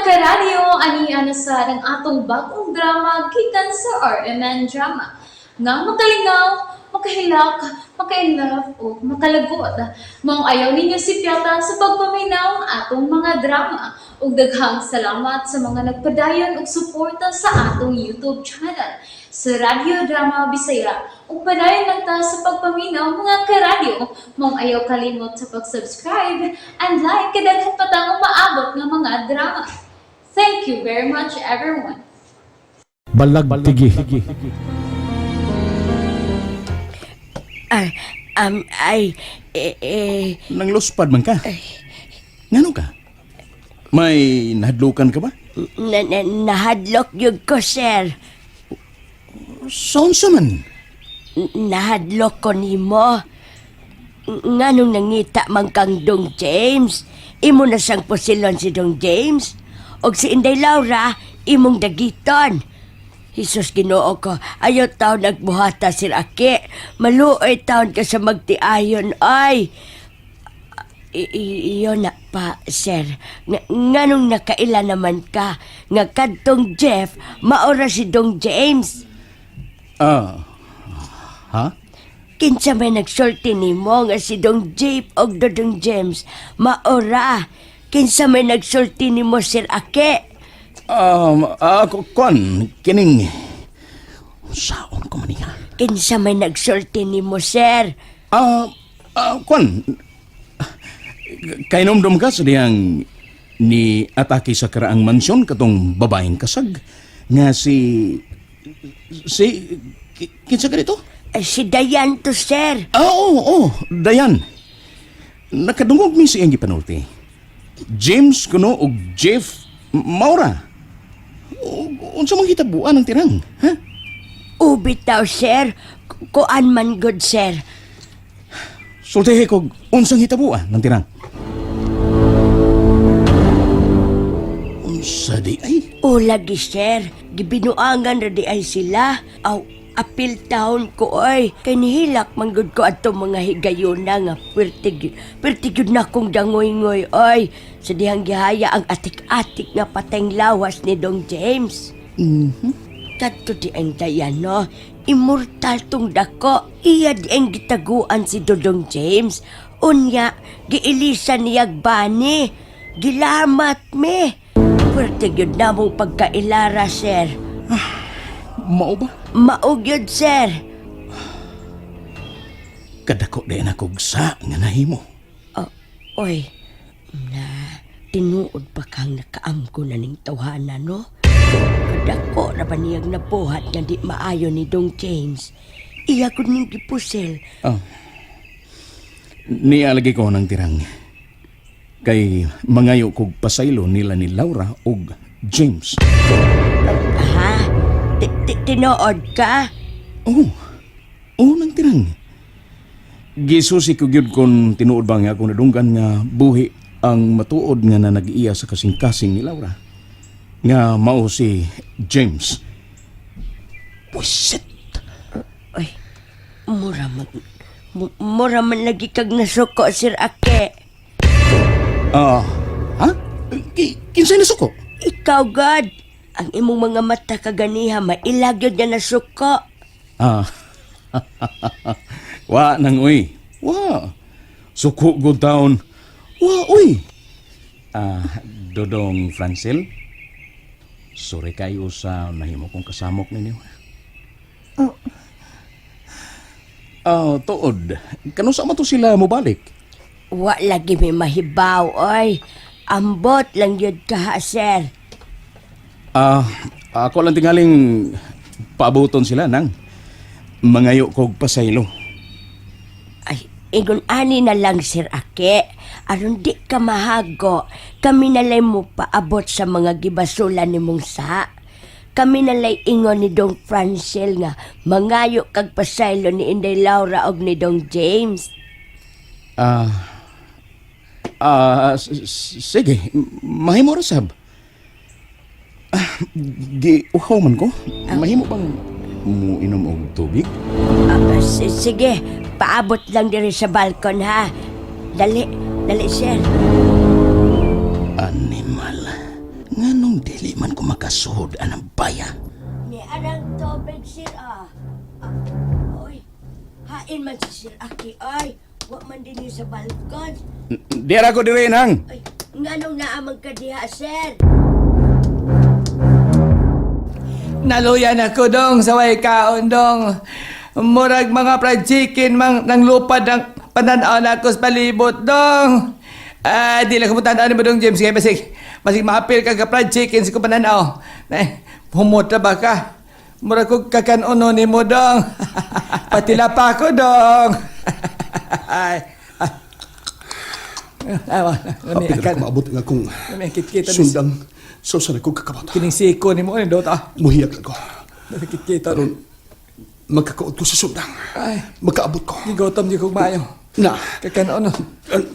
karadyo, ani sa ng atong bagong drama gikan sa RMN Drama. Nga makalingaw, makahilak, maka-inlove, o makalagot. Maong ayaw ninyo si Piota sa pagpaminaw ang atong mga drama. Ug daghang salamat sa mga nagpadayon ug suporta sa atong YouTube channel sa Radio Drama Bisaya. Ug padayon lang ta sa pagpaminaw mga karadyo. Maong ayaw kalimot sa pag-subscribe and like kadaghan pa tang maabot ng mga drama. Thank you very much everyone. Balagtigi. Nang luspad man ka? Ngano ka? May nahadlukan ka ba? Nahadlok yun ko, sir. Saan sa man? Nahadlok ko nimo. Nga nung nangita man kang Dong James, imo na siyang posilon si Dong James. Og si Inday Laura, imong dagiton. Jesus, Ginoo ko, ayaw taon nagbuhata sir Aki. Maluoy taon ka sa magtiayon, ay. Iyo na pa, sir. Nga nung nakaila naman ka, nga kadtong Jeff, maora si Dong James. Ha? Kinsa may nagsulti nimo nga si Dong Jeff og Dong James, maora. Kinsa may nagsulti nimo sir Aki. Kwan, kining... Saon ko man niya? Kinsa may nagsulti nimo sir. Kwan... Kainomdom ka sa diyang ni atake sa karaang mansyon katong babaeng kasag nga si kinsa ka dito? Si Dayan to sir. Oo, Dayan. Nakadungog mi si Angie Panulti. James kuno og Jeff Maura. Unsa man hitabuan ang tirang, ha? Ubitaw sir. Kuan man good sir. Sultihe kog unsang hitabuan ng tirang. Unsa di ay? O lagi sir. Gibinuangan ra di ay sila. Aw, apil taon ko ay. Kay nihilak manggod ko ato mga higayuna nga pertig na kong dangoy-ngoy ay. Sa dihang gihaya ang atik-atik nga pateng lawas ni Dong James. Kadto di ang dayan no. Immortal tong dako. Iya di ang gitaguan si Dodong James. Unya, giilisan niyag bani. Gilamat me. Pwerte yun na mong pagkailara, sir. Mao ba? Maog yun, sir. Kadako din akog sa nga nahimo. Oy, tinuod pa kang nakaamko na ning tawhana, no? Kadako na ba niyang nabuhat nga di maayo ni Dong James? Iya ko ning gipusil. Nialagi ko ng tirang. Kay mangayo kog pasaylo nila ni Laura ug James. Ha? Tinood ka? Oo, nang tirang. Gisusi ko gyud kon tinuod ba nga akong nadunggan nga buhi ang matuod nga na nag-iya sa kasing-kasing ni Laura. Nga mao si James. Pusit! Oy, mura man lagi kag nasuko, Sir Ake. Ha? Kinsay nasuko? Ikaw, God. Ang imong mga mata kaganiha, mailagyod nga nasuko. Wa nang uy. Wa. Suko good taon. Wa uy. Dodong Francel. Sorry kayo sa nahimo kong kasamok ninyo. Tuod. Kanusa man to sila mobalik? Wa lagi may mahibaw, oy. Ambot lang yun ka, sir. Ako lang tingaling paabuton sila nang mangayo kog pasaylo. Ay, ingon ani na lang, Sir Ake. Aron di ka mahago, kami nalay mo paabot sa mga gibasulan ni mong sa. Kami nalay ingon ni Dong Francel nga mangayo kag pasaylo ni Inday Laura og ni Dong James. Sige, mahimo ra sab. Uhaw man ko. Mahimo bang mo inom og tubig? Sige, paabot lang diri sa balkon ha. Dali, sir. Animal. Nganong dili man ko makasuhod anang baya? Ni anang tubig sir Oy, hain man si Sir Aki ay. Wa man din sa balkon. Dira ko diri nang. Ay, nganong naamang ka diha sir? Naluyan ako dong sa way kaon dong. Murag mga fried chicken mang nang lupad ang pananaw na ako sa palibot dong. Di lang ko tandaan mo dong James kaya basig maapil ka fried chicken sa ko pananaw. Humota ba ka? Murag ko kakanono ni mo dong. Patila pa ako dong. Apil ako maabot nga kung Kita sundang so sa ko kakabot. kining siko ni mo ni Dota. Muhiyag lang ko. Kita ron. Magkakaot ko sa sundang. Ay, Magkaabot ko. gigotom di ko maayo. Na, Kakanono.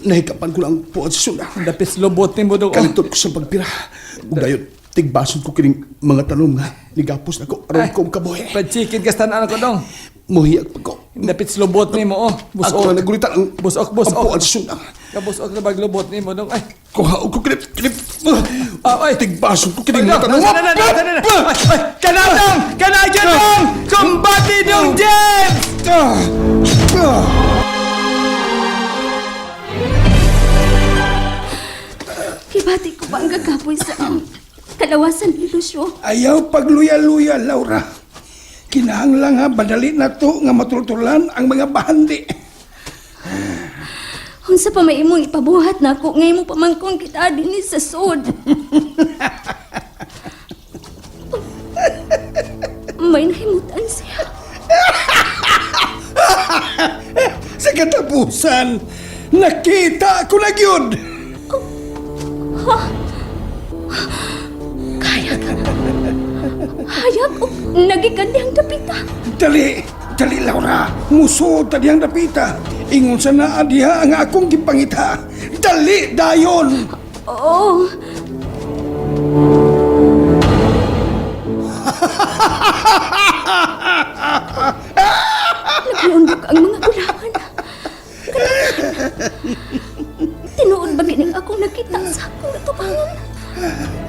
nahikapan ko lang po sa sundang. Dapis lobot ni mo dong. Kalitot ko sa pagpira. Ug dayon tigbasod ko kining mga tanom nga nigapos na ko aron ko kabuhi. Fried chicken kastanan ako dong. Muhiyag pa ko. Dapit lobot ni mo, oh. Ako na nagulitan ang Busok. ang sa sundang. Kabusok na baglobot ni mo dong. Ay, Kuhaog ko kinip. ay. Tigbasod ko kining Ay, mga tanom. Kanadong! Kanadyan dong! Kumbati dong, James! Hibati ko ba ang gagapoy sa kalawasan ni Lucio? Ayaw pagluya-luya, Laura. Kinahanglang nga badali na to nga matultulan ang mga bahandi. Unsa pa may imong ipabuhat na ako ngay mo pamangkon kita dinhi sa sud. May nahimutan siya. Sa katapusan, nakita ko na gyud. Hayag o nagikandihang dapita. Dali, Laura. Muso tadiyang dapita. Ingon sa naa diha ang akong gipangita. Dali, dayon. Oo. Naglandok ang mga gulawan. Tinuod ba gining akong nakita sa akong natubangan?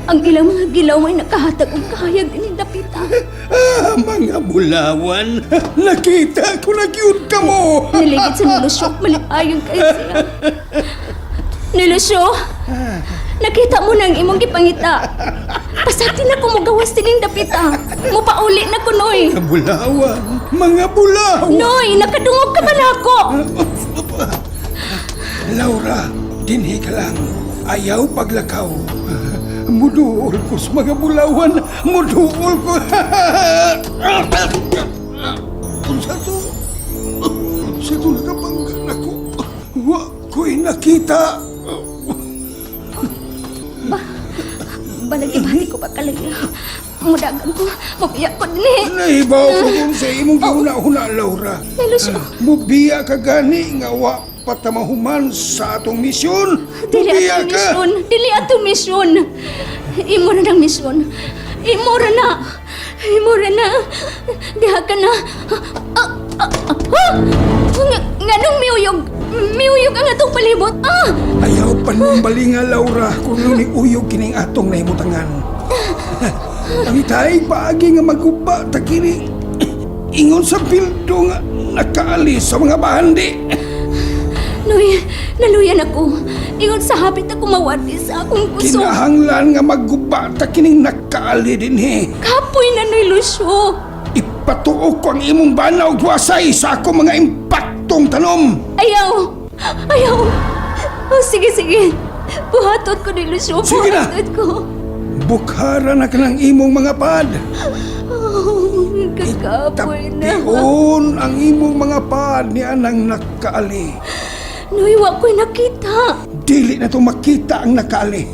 Ang ilang mga gilaw may nakahatag og kahayag din dapita. Mga bulawan. Nakita ko na gyud ka mo. Niligid sa nilusyo, malipayon kayo siya. Nilusyo, nakita mo na ang imong gipangita. Pasati na ko mo gawas tining dapita. Mupauli na ko, Noy. Mga bulawan. Noy, nakadungog ka ba na ako? Laura, dinhi ka lang. Ayaw paglakaw. Muduol ko sa mga bulawan. Muduol ko. Unsa to? Unsa to nakapanggan ako? Wa ko'y nakita. Balagi-bali ko ba kalaya? Mudagan ko, mabiyak ko din. Nahibaw ko kung sa imong gihuna-huna, Laura. Nilusyo, Mubiya ka gani nga wa patamahuman sa atong misyon. dili Mubiya atong ka. misyon. Dili atong misyon. Imo na ng misyon. Imo ra na. Imo ra na. Diha ka na. Nganong miuyog? Miuyog ang atong palibot. Ayaw panumbali nga, Laura, kung ni uyog kining atong nahimutangan. Ang itay paagi nga maguba takiri. Ingon sa bildo nga nakaalis sa mga bahandi. Noy, naluyan ako. Ingon sa hapit ako mawati sa akong puso. Kinahanglan nga maguba takining nakaali din Kapoy na Noy Lucio. Ipatuok ko ang imong banaw wasay sa ako mga impaktong tanom. Ayaw! Ayaw! Oh, sige. Buhatot ko ni Lucio. Sige na. Buhatot ko. Bukhara na ka ng imong mga pad. Oh, kakapoy na. Tapion ang imong mga pad ni anang nakaali. Noy, wa ko'y nakita. Dili na to makita ang nakaali.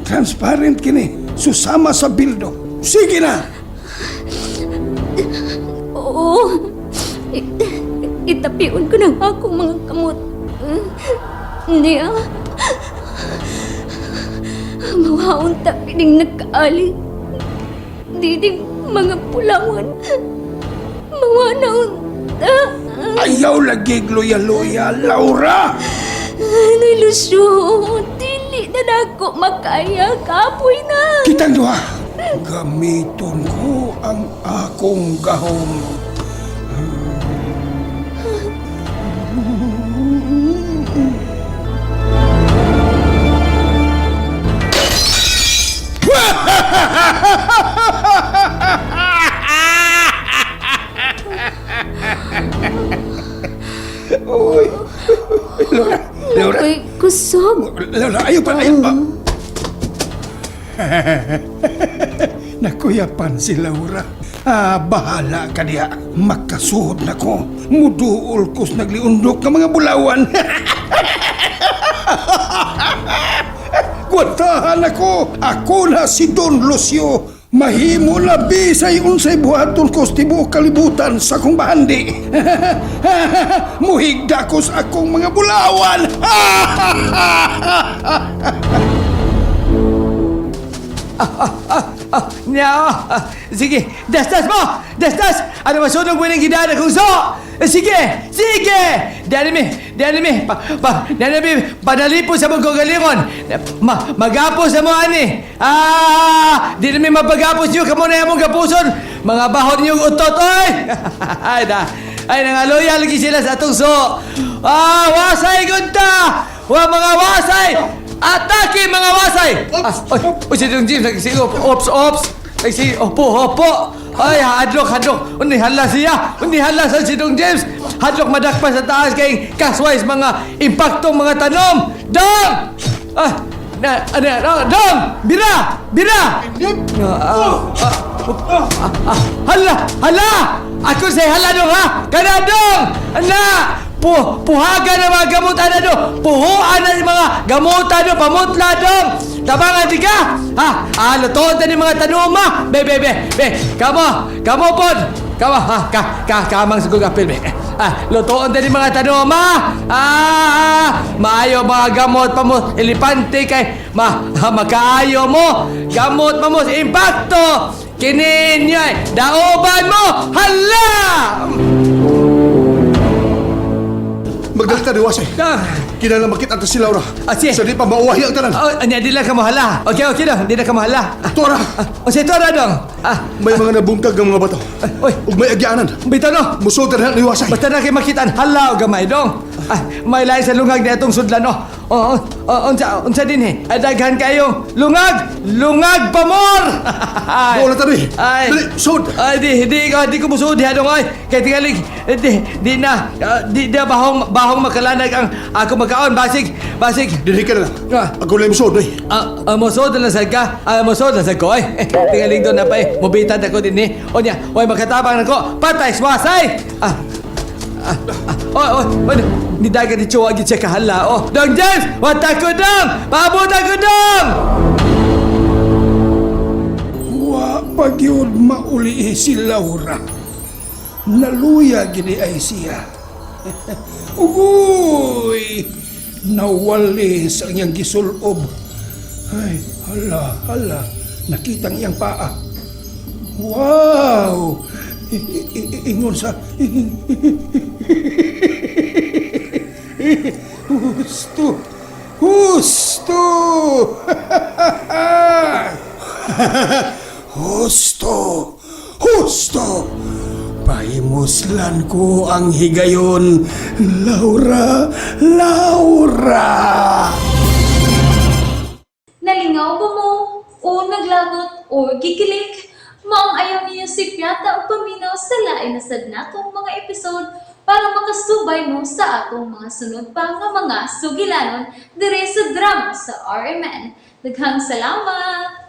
Transparent kini. Susama sa bildo. Sige na. Oo. Itapion ko ng akong mga kamot. Niya. Mawaon tapining nagkaali. Diding mga pulawan. Mawanaon ta. Ayaw lagi loya-loya, Laura. Nilusyo. Dili. Dili na nako makaya kapoy na. Kitang duha, gamiton ko ang akong gahom. Uy, Laura, Uy, kusog. Laura, ayaw pa. Nakuyapan si Laura. Bahala ka diya. Magkasuhod na ko. Muduol ko sa nagliundok ng mga bulawan. Kwatahan ako. Ako na si Don Lucio. Mahimo na bisay unsay buhaton ko sa tibuok kalibutan sa akong bahandi. Muhigda ko sa akong mga bulawan. Sige, dastas mo! Dastas! Ano masunog mo ng gidana kong so? Sige! Sige! Dali mi, panalipo sa mong kagalingon. Magapos sa mo, ani. Di na mi mapagapos niyo, kamo na yung mong gapuson. Mga bahon niyong utot, oy! Ay, nangaloya lagi sila sa atong so. Wasay gunta! Mga wasay! Atake mga wasay! Oy, si Dong James nagsige, ops! Nagsige, opo! Ay, hadlok! Undi hala siya! Undi hala sa si Dong James! Hadlok madakpa sa taas kay kaswais mga impaktong mga tanom! Dong! Dong! Bira! Hala! Ako say hala dong ha! Kana dong! Puhaga na mga gamutan na do. Puhuan na mga gamutan do. Pamutla dong. Tabangan di ka. Lutoon na ni mga tanuma. Be. Kamo pod. Kamang sigog apil be. Lutoon na ni mga tanuma. Maayo mga gamot pa mo. Elepante kay makaayo mo. Gamot pa mo sa impacto. Kininyoy. Daoban mo. Hala! Magdalita ni Wasay. Kinala makita si Laura. Sige. Sa di pa mauwahi ang tanan. Di lang ka mahala. Okay dong. Di lang ka mahala. Tora, Si Tora dong. may mga nabungkag ng mga bato. Uy, Ug may agyaanan. bitaw no. Musod na ni Wasay. Basta na kayo makitaan, hala o gamay dong. May lain sa lungag na itong sudlan no. Unsa din eh. Daghan kayo. Lungag pamor. Bola tabi. Ay. Dali, sud. Di ko musud diha dong ay. Kaya tingalig, di na bahong makalanag ang ako magkaon. Basig. Dili ka na lang. Ako lang musod eh. Musod na sa ka. Musod na sa ko ay. Tingalig doon na pa eh. Mubitad ako din eh. Onya, makatabang na ko. Patay, swasay. Ni dagat ni Chua gid siya kahala. Dong James, wata ko dong. Paabot ako dong. Wa pagyud mauli si Laura. Naluya gini ay siya. Ugoy! Nawali sa iyang gisulob. Ay, hala. Nakitang iyang paa. Wow! Ingon sa... Husto! Husto! Pahimuslan ko ang higayon, Laura! Nalingaw ba mo? O naglagot? O gikilik? Maong ayaw niya si Piata o paminaw sa lain na sad natong mga episode para makasubay mo sa atong mga sunod pa nga mga sugilanon dire sa drama sa RMN. Daghang salamat!